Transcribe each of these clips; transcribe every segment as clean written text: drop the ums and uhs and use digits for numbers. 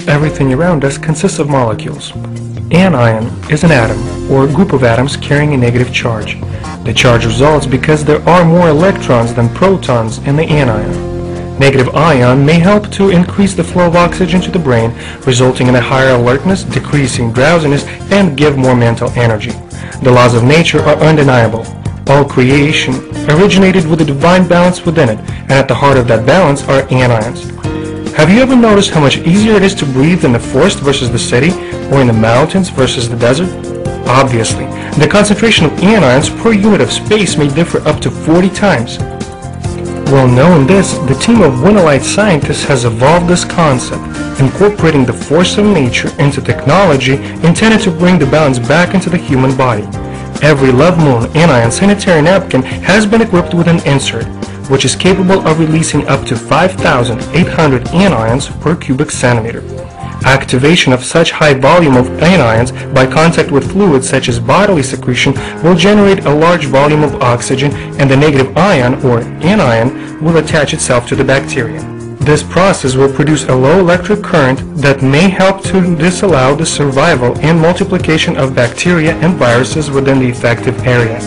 Everything around us consists of molecules. Anion is an atom, or group of atoms carrying a negative charge. The charge results because there are more electrons than protons in the anion. Negative ion may help to increase the flow of oxygen to the brain, resulting in a higher alertness, decreasing drowsiness, and give more mental energy. The laws of nature are undeniable. All creation originated with a divine balance within it, and at the heart of that balance are anions. Have you ever noticed how much easier it is to breathe in the forest versus the city, or in the mountains versus the desert? Obviously, the concentration of anions per unit of space may differ up to 40 times. Well, knowing this, the team of Winolite scientists has evolved this concept, incorporating the force of nature into technology intended to bring the balance back into the human body. Every Love Moon anion sanitary napkin has been equipped with an insert, which is capable of releasing up to 5,800 anions per cubic centimeter. Activation of such high volume of anions by contact with fluids such as bodily secretion will generate a large volume of oxygen, and the negative ion, or anion, will attach itself to the bacteria. This process will produce a low electric current that may help to disallow the survival and multiplication of bacteria and viruses within the affected area.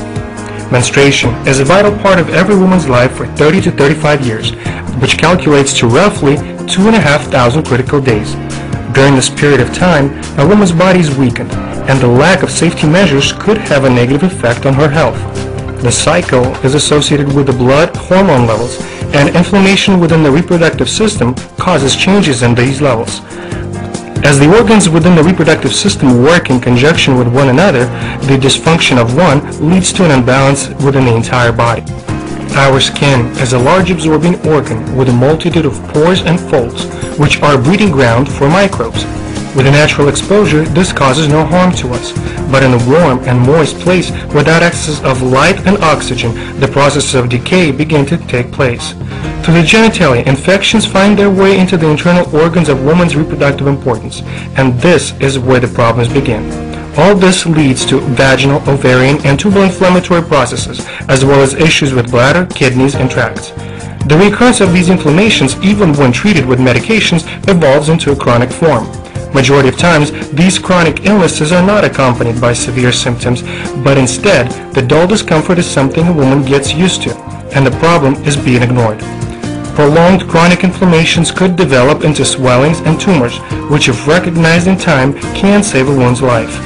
Menstruation is a vital part of every woman's life for 30 to 35 years, which calculates to roughly 2,500 critical days. During this period of time, a woman's body is weakened, and the lack of safety measures could have a negative effect on her health. The cycle is associated with the blood hormone levels, and inflammation within the reproductive system causes changes in these levels. As the organs within the reproductive system work in conjunction with one another, the dysfunction of one leads to an imbalance within the entire body. Our skin is a large absorbing organ with a multitude of pores and folds, which are a breeding ground for microbes. With a natural exposure, this causes no harm to us, but in a warm and moist place without access of light and oxygen, the processes of decay begin to take place. Through the genitalia, infections find their way into the internal organs of women's reproductive importance, and this is where the problems begin. All this leads to vaginal, ovarian, and tubal inflammatory processes, as well as issues with bladder, kidneys, and tracts. The recurrence of these inflammations, even when treated with medications, evolves into a chronic form. Majority of times, these chronic illnesses are not accompanied by severe symptoms, but instead, the dull discomfort is something a woman gets used to, and the problem is being ignored. Prolonged chronic inflammations could develop into swellings and tumors, which if recognized in time, can save a woman's life.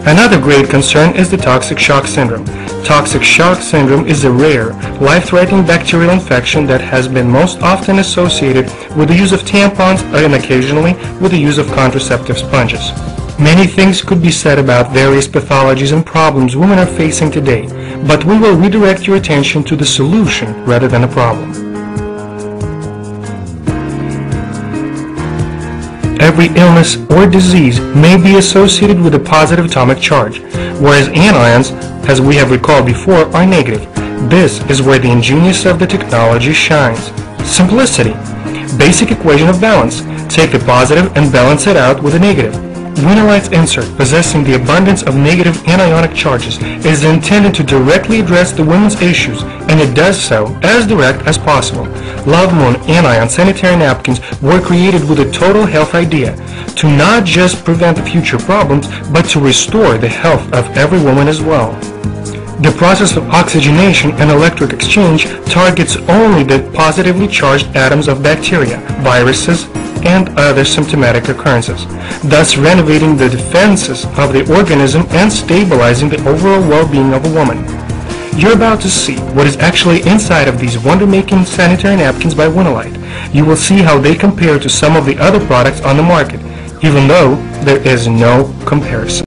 Another great concern is the toxic shock syndrome. Toxic shock syndrome is a rare, life-threatening bacterial infection that has been most often associated with the use of tampons and occasionally with the use of contraceptive sponges. Many things could be said about various pathologies and problems women are facing today, but we will redirect your attention to the solution rather than the problem. Every illness or disease may be associated with a positive atomic charge, whereas anions, as we have recalled before, are negative. This is where the ingenious of the technology shines. Simplicity. Basic equation of balance. Take the positive and balance it out with a negative. Winolite's insert, possessing the abundance of negative anionic charges, is intended to directly address the women's issues, and it does so as direct as possible. Love Moon anion sanitary napkins were created with a total health idea, to not just prevent future problems, but to restore the health of every woman as well. The process of oxygenation and electric exchange targets only the positively charged atoms of bacteria, viruses, and other symptomatic occurrences, thus renovating the defenses of the organism and stabilizing the overall well-being of a woman. You're about to see what is actually inside of these wonder-making sanitary napkins by Winolite. You will see how they compare to some of the other products on the market, even though there is no comparison.